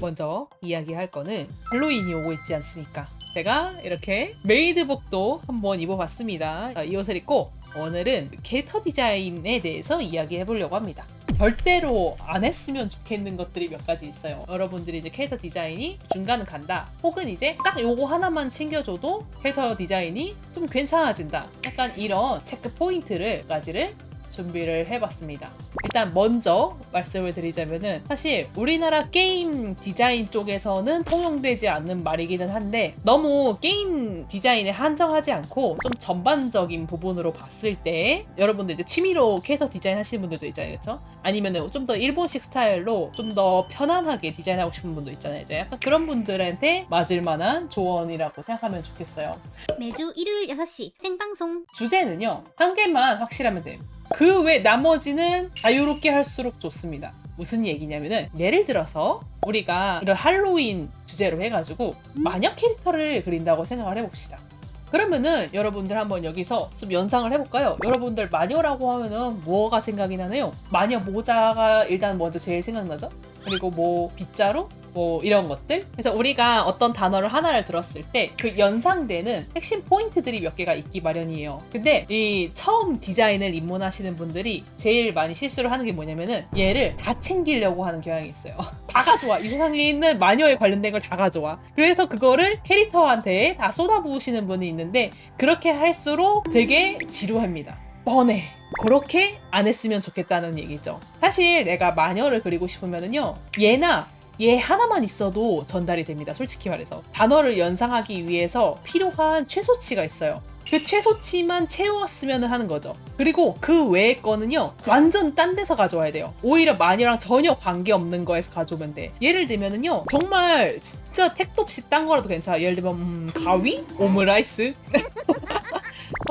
먼저 이야기할 거는 할로윈이 오고 있지 않습니까? 제가 이렇게 메이드복도 한번 입어봤습니다. 이 옷을 입고 오늘은 캐릭터 디자인에 대해서 이야기해 보려고 합니다. 절대로 안 했으면 좋겠는 것들이 몇 가지 있어요. 여러분들이 이제 캐릭터 디자인이 중간은 간다, 혹은 이제 딱 요거 하나만 챙겨줘도 캐릭터 디자인이 좀 괜찮아진다, 약간 이런 체크 포인트를 가지를 준비를 해봤습니다. 일단 먼저 말씀을 드리자면은 사실 우리나라 게임 디자인 쪽에서는 통용되지 않는 말이기는 한데, 너무 게임 디자인에 한정하지 않고 좀 전반적인 부분으로 봤을 때 여러분들 이제 취미로 캐릭터 디자인 하시는 분들도 있잖아요, 그렇죠? 아니면은 좀 더 일본식 스타일로 좀 더 편안하게 디자인하고 싶은 분도 있잖아요. 이제 약간 그런 분들한테 맞을 만한 조언이라고 생각하면 좋겠어요. 매주 일요일 6시 생방송. 주제는요, 한 개만 확실하면 돼요. 그 외 나머지는 자유롭게 할수록 좋습니다. 무슨 얘기냐면은, 예를 들어서 우리가 이런 할로윈 주제로 해가지고 마녀 캐릭터를 그린다고 생각을 해봅시다. 그러면은 여러분들 한번 여기서 좀 연상을 해볼까요? 여러분들 마녀라고 하면은 뭐가 생각이 나나요? 마녀 모자가 일단 먼저 제일 생각나죠? 그리고 뭐 빗자루? 뭐 이런 것들. 그래서 우리가 어떤 단어를 하나를 들었을 때 그 연상되는 핵심 포인트들이 몇 개가 있기 마련이에요. 근데 이 처음 디자인을 입문하시는 분들이 제일 많이 실수를 하는 게 뭐냐면은, 얘를 다 챙기려고 하는 경향이 있어요. 다 가져와. 이 세상에 있는 마녀에 관련된 걸 다 가져와. 그래서 그거를 캐릭터한테 다 쏟아부으시는 분이 있는데, 그렇게 할수록 되게 지루합니다. 뻔해. 그렇게 안 했으면 좋겠다는 얘기죠. 사실 내가 마녀를 그리고 싶으면은요, 얘 하나만 있어도 전달이 됩니다. 솔직히 말해서 단어를 연상하기 위해서 필요한 최소치가 있어요. 그 최소치만 채웠으면 하는 거죠. 그리고 그 외의 거는요, 완전 딴 데서 가져와야 돼요. 오히려 마녀랑 전혀 관계없는 거에서 가져오면 돼. 예를 들면은요, 정말 진짜 택도 없이 딴 거라도 괜찮아. 예를 들면 가위? 오므라이스?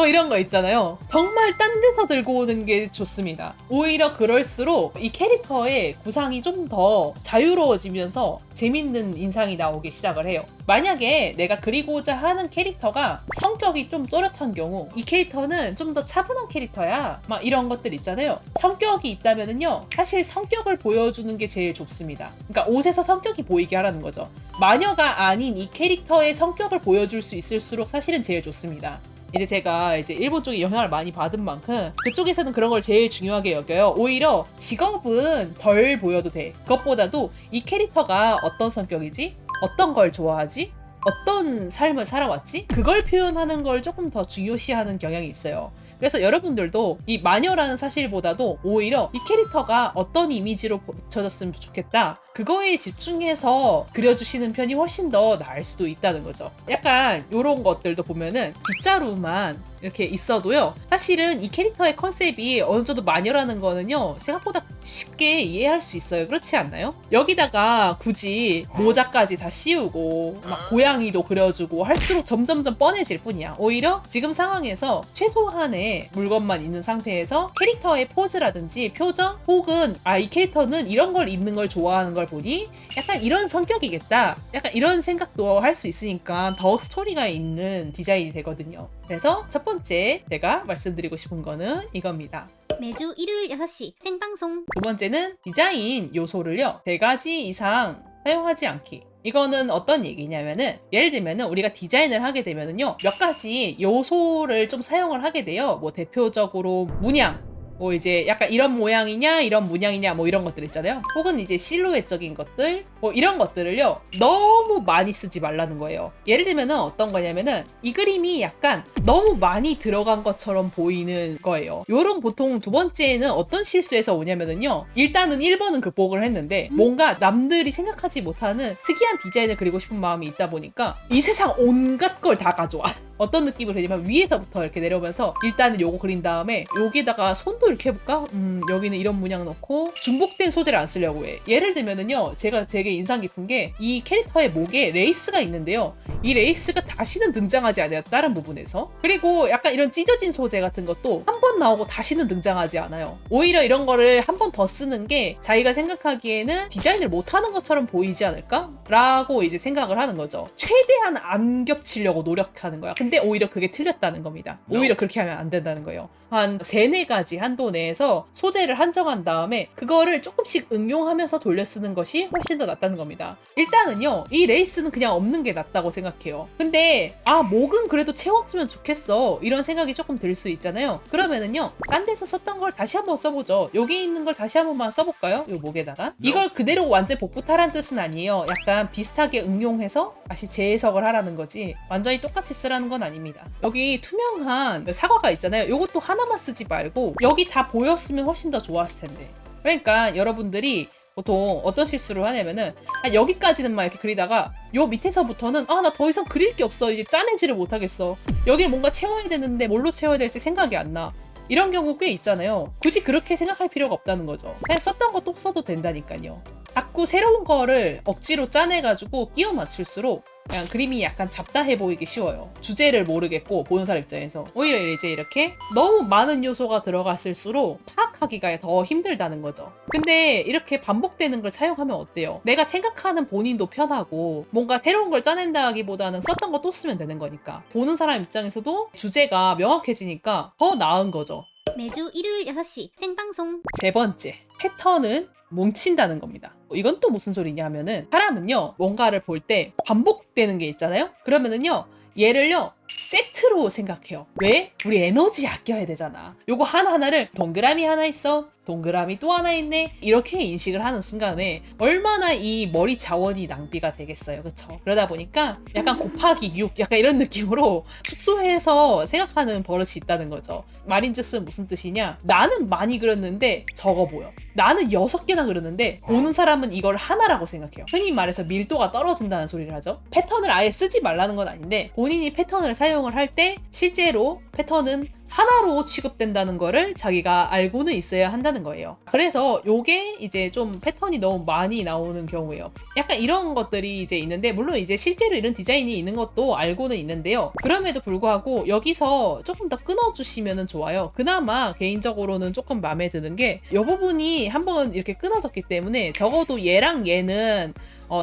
이런 거 있잖아요. 정말 딴 데서 들고 오는 게 좋습니다. 오히려 그럴수록 이 캐릭터의 구상이 좀 더 자유로워지면서 재밌는 인상이 나오기 시작을 해요. 만약에 내가 그리고자 하는 캐릭터가 성격이 좀 또렷한 경우, 이 캐릭터는 좀 더 차분한 캐릭터야, 막 이런 것들 있잖아요. 성격이 있다면은요, 사실 성격을 보여주는 게 제일 좋습니다. 그러니까 옷에서 성격이 보이게 하라는 거죠. 마녀가 아닌 이 캐릭터의 성격을 보여줄 수 있을수록 사실은 제일 좋습니다. 이제 제가 이제 일본 쪽에 영향을 많이 받은 만큼 그쪽에서는 그런 걸 제일 중요하게 여겨요. 오히려 직업은 덜 보여도 돼. 그것보다도 이 캐릭터가 어떤 성격이지? 어떤 걸 좋아하지? 어떤 삶을 살아왔지? 그걸 표현하는 걸 조금 더 중요시하는 경향이 있어요. 그래서 여러분들도 이 마녀라는 사실보다도 오히려 이 캐릭터가 어떤 이미지로 비춰졌으면 좋겠다, 그거에 집중해서 그려주시는 편이 훨씬 더 나을 수도 있다는 거죠. 약간 이런 것들도 보면은 빗자루만 이렇게 있어도요, 사실은 이 캐릭터의 컨셉이 어느 정도 마녀라는 거는요, 생각보다 쉽게 이해할 수 있어요. 그렇지 않나요? 여기다가 굳이 모자까지 다 씌우고 막 고양이도 그려주고 할수록 점점점 뻔해질 뿐이야. 오히려 지금 상황에서 최소한의 물건만 있는 상태에서 캐릭터의 포즈라든지 표정, 혹은 이 캐릭터는 이런 걸 입는 걸 좋아하는 걸 보니 약간 이런 성격이겠다, 약간 이런 생각도 할 수 있으니까 더 스토리가 있는 디자인이 되거든요. 그래서 첫 번째 제가 말씀드리고 싶은 거는 이겁니다. 매주 일요일 6시 생방송. 두 번째는 디자인 요소를요, 3가지 이상 사용하지 않기. 이거는 어떤 얘기냐면은, 예를 들면은 우리가 디자인을 하게 되면은요, 몇 가지 요소를 좀 사용을 하게 돼요. 뭐 대표적으로 문양, 뭐 이제 약간 이런 모양이냐 이런 문양이냐 뭐 이런 것들 있잖아요. 혹은 이제 실루엣적인 것들, 뭐 이런 것들을요, 너무 많이 쓰지 말라는 거예요. 예를 들면은 어떤 거냐면은, 이 그림이 약간 너무 많이 들어간 것처럼 보이는 거예요. 요런 보통 두 번째는 어떤 실수에서 오냐면은요, 일단은 1번은 극복을 했는데 뭔가 남들이 생각하지 못하는 특이한 디자인을 그리고 싶은 마음이 있다 보니까 이 세상 온갖 걸 다 가져와. 어떤 느낌을 그리냐면, 위에서부터 이렇게 내려오면서 일단은 요거 그린 다음에 여기에다가 손도 이렇게 해볼까? 여기는 이런 문양 넣고 중복된 소재를 안 쓰려고 해. 예를 들면은요, 제가 되게 인상 깊은 게 이 캐릭터의 목에 레이스가 있는데요, 이 레이스가 다시는 등장하지 않아요. 다른 부분에서. 그리고 약간 이런 찢어진 소재 같은 것도 한 번 나오고 다시는 등장하지 않아요. 오히려 이런 거를 한 번 더 쓰는 게 자기가 생각하기에는 디자인을 못하는 것처럼 보이지 않을까? 라고 이제 생각을 하는 거죠. 최대한 안 겹치려고 노력하는 거야. 근데 오히려 그게 틀렸다는 겁니다. 오히려 그렇게 하면 안 된다는 거예요. 한 3-4가지 한도 내에서 소재를 한정한 다음에 그거를 조금씩 응용하면서 돌려 쓰는 것이 훨씬 더 낫다는 겁니다. 일단은요, 이 레이스는 그냥 없는 게 낫다고 생각해요. 근데 목은 그래도 채웠으면 좋겠어, 이런 생각이 조금 들 수 있잖아요. 그러면은요, 딴 데서 썼던 걸 다시 한번 써보죠. 여기 있는 걸 다시 한 번만 써볼까요? 이 목에다가. 이걸 그대로 완전 복붙하라는 뜻은 아니에요. 약간 비슷하게 응용해서 다시 재해석을 하라는 거지 완전히 똑같이 쓰라는 건 아닙니다. 여기 투명한 사과가 있잖아요. 요것도 하나만 쓰지 말고 여기 다 보였으면 훨씬 더 좋았을 텐데. 그러니까 여러분들이 보통 어떤 실수를 하냐면은 여기까지는 막 이렇게 그리다가 요 밑에서부터는 나 더 이상 그릴 게 없어, 이제 짜내지를 못하겠어, 여기를 뭔가 채워야 되는데 뭘로 채워야 될지 생각이 안 나, 이런 경우 꽤 있잖아요. 굳이 그렇게 생각할 필요가 없다는 거죠. 그냥 썼던 거 또 써도 된다니까요. 자꾸 새로운 거를 억지로 짜내가지고 끼워 맞출수록 그냥 그림이 약간 잡다해 보이기 쉬워요. 주제를 모르겠고 보는 사람 입장에서. 오히려 이제 이렇게 너무 많은 요소가 들어갔을수록 파악하기가 더 힘들다는 거죠. 근데 이렇게 반복되는 걸 사용하면 어때요? 내가 생각하는 본인도 편하고 뭔가 새로운 걸 짜낸다기보다는 썼던 거 또 쓰면 되는 거니까 보는 사람 입장에서도 주제가 명확해지니까 더 나은 거죠. 매주 일요일 6시 생방송. 3번째, 패턴은 뭉친다는 겁니다. 이건 또 무슨 소리냐 하면은, 사람은요 뭔가를 볼 때 반복되는 게 있잖아요. 그러면은요 얘를요 세트로 생각해요. 왜? 우리 에너지 아껴야 되잖아. 요거 하나하나를 동그라미 하나 있어, 동그라미 또 하나 있네, 이렇게 인식을 하는 순간에 얼마나 이 머리 자원이 낭비가 되겠어요. 그쵸? 그러다 보니까 약간 곱하기 6 약간 이런 느낌으로 축소해서 생각하는 버릇이 있다는 거죠. 말인즉슨 무슨 뜻이냐, 나는 많이 그렸는데 적어 보여, 나는 6개나 그렸는데 보는 사람은 이걸 하나라고 생각해요. 흔히 말해서 밀도가 떨어진다는 소리를 하죠. 패턴을 아예 쓰지 말라는 건 아닌데 본인이 패턴을 사용을 할 때 실제로 패턴은 하나로 취급된다는 거를 자기가 알고는 있어야 한다는 거예요. 그래서 요게 이제 좀 패턴이 너무 많이 나오는 경우예요. 약간 이런 것들이 이제 있는데, 물론 이제 실제로 이런 디자인이 있는 것도 알고는 있는데요. 그럼에도 불구하고 여기서 조금 더 끊어주시면 좋아요. 그나마 개인적으로는 조금 마음에 드는 게 이 부분이 한번 이렇게 끊어졌기 때문에 적어도 얘랑 얘는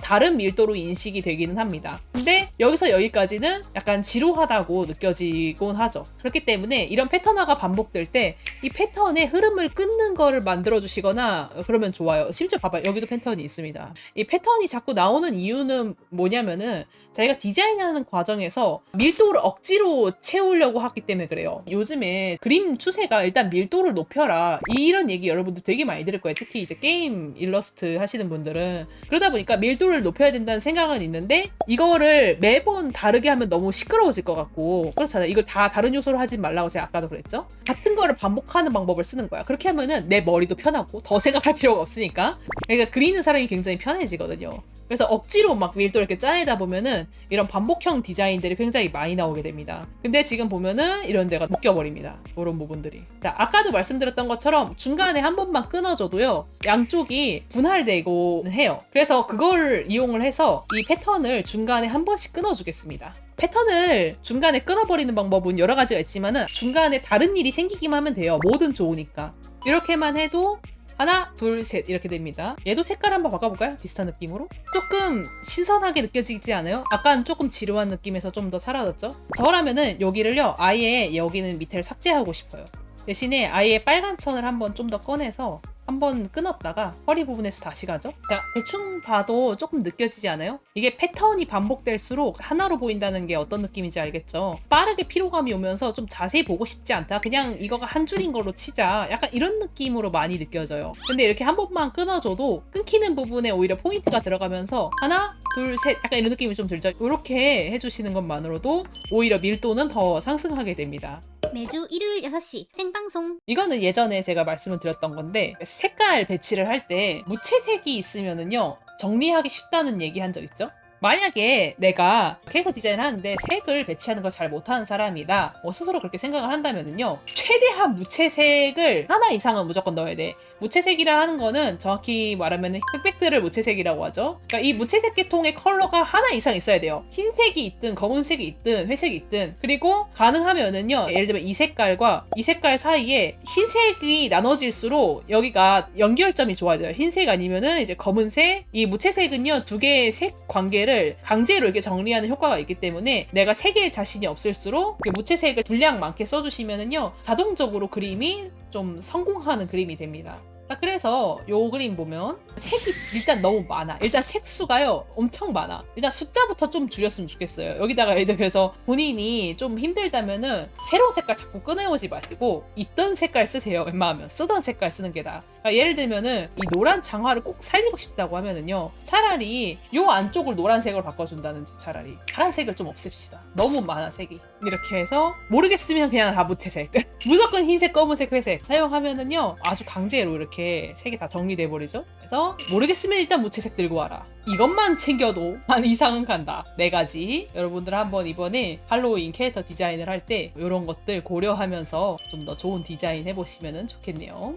다른 밀도로 인식이 되기는 합니다. 근데 여기서 여기까지는 약간 지루하다고 느껴지곤 하죠. 그렇기 때문에 이런 패턴화가 반복될 때 이 패턴의 흐름을 끊는 거를 만들어 주시거나 그러면 좋아요. 심지어 봐봐요, 여기도 패턴이 있습니다. 이 패턴이 자꾸 나오는 이유는 뭐냐면은 자기가 디자인하는 과정에서 밀도를 억지로 채우려고 하기 때문에 그래요. 요즘에 그림 추세가 일단 밀도를 높여라, 이런 얘기 여러분들 되게 많이 들을 거예요. 특히 이제 게임 일러스트 하시는 분들은. 그러다 보니까 밀도를 높여야 된다는 생각은 있는데 이거를 매번 다르게 하면 너무 시끄러워질 것 같고 그렇잖아요. 이걸 다 다른 요소로 하지 말라고 제가 아까도 그랬죠. 같은 거를 반복하는 방법을 쓰는 거야. 그렇게 하면은 내 머리도 편하고 더 생각할 필요가 없으니까. 그러니까 그리는 사람이 굉장히 편해지거든요. 그래서 억지로 막 밀도 이렇게 짜내다 보면은 이런 반복형 디자인들이 굉장히 많이 나오게 됩니다. 근데 지금 보면은 이런 데가 묶여버립니다. 이런 부분들이. 자, 아까도 말씀드렸던 것처럼 중간에 한 번만 끊어줘도요, 양쪽이 분할되고 해요. 그래서 그걸 이용을 해서 이 패턴을 중간에 한 번씩 끊어주겠습니다. 패턴을 중간에 끊어버리는 방법은 여러 가지가 있지만은 중간에 다른 일이 생기기만 하면 돼요. 뭐든 좋으니까. 이렇게만 해도 하나, 둘, 셋 이렇게 됩니다. 얘도 색깔 한번 바꿔볼까요? 비슷한 느낌으로. 조금 신선하게 느껴지지 않아요? 아까는 조금 지루한 느낌에서 좀 더 사라졌죠? 저라면은 여기를요, 아예 여기는 밑에를 삭제하고 싶어요. 대신에 아예 빨간 천을 한번 좀 더 꺼내서 한번 끊었다가 허리 부분에서 다시 가죠. 자, 대충 봐도 조금 느껴지지 않아요? 이게 패턴이 반복될수록 하나로 보인다는 게 어떤 느낌인지 알겠죠? 빠르게 피로감이 오면서 좀 자세히 보고 싶지 않다, 그냥 이거가 한 줄인 걸로 치자, 약간 이런 느낌으로 많이 느껴져요. 근데 이렇게 한 번만 끊어줘도 끊기는 부분에 오히려 포인트가 들어가면서 하나, 둘, 셋 약간 이런 느낌이 좀 들죠. 이렇게 해주시는 것만으로도 오히려 밀도는 더 상승하게 됩니다. 매주 일요일 6시 생방송. 이거는 예전에 제가 말씀을 드렸던 건데, 색깔 배치를 할 때 무채색이 있으면은요 정리하기 쉽다는 얘기 한 적 있죠? 만약에 내가 캐릭터 디자인을 하는데 색을 배치하는 걸 잘 못하는 사람이다. 스스로 그렇게 생각을 한다면요. 최대한 무채색을 하나 이상은 무조건 넣어야 돼. 무채색이라 하는 거는 정확히 말하면 흑백들을 무채색이라고 하죠. 그러니까 이 무채색 계통의 컬러가 하나 이상 있어야 돼요. 흰색이 있든 검은색이 있든 회색이 있든. 그리고 가능하면은요. 예를 들면 이 색깔과 이 색깔 사이에 흰색이 나눠질수록 여기가 연결점이 좋아져요. 흰색 아니면은 이제 검은색. 이 무채색은요. 두 개의 색 관계를 강제로 이렇게 정리하는 효과가 있기 때문에 내가 세 개의 자신이 없을수록 무채색을 분량 많게 써주시면은요. 자동적으로 그림이 좀 성공하는 그림이 됩니다. 그래서 요 그림 보면 색이 일단 너무 많아. 일단 색수가요 엄청 많아. 일단 숫자부터 좀 줄였으면 좋겠어요. 여기다가 이제 그래서 본인이 좀 힘들다면은 새로운 색깔 자꾸 꺼내오지 마시고 있던 색깔 쓰세요. 웬만하면 쓰던 색깔 쓰는 게 나아. 그러니까 예를 들면은 이 노란 장화를 꼭 살리고 싶다고 하면은요 차라리 요 안쪽을 노란색으로 바꿔준다든지 차라리 파란색을 좀 없앱시다. 너무 많아 색이. 이렇게 해서 모르겠으면 그냥 다 무채색 무조건 흰색, 검은색, 회색 사용하면은요 아주 강제로 이렇게 색이 다 정리돼 버리죠. 그래서 모르겠으면 일단 무채색 들고 와라. 이것만 챙겨도 한 이상은 간다. 4가지. 여러분들 한번 이번에 할로윈 캐릭터 디자인을 할 때 이런 것들 고려하면서 좀 더 좋은 디자인 해보시면 좋겠네요.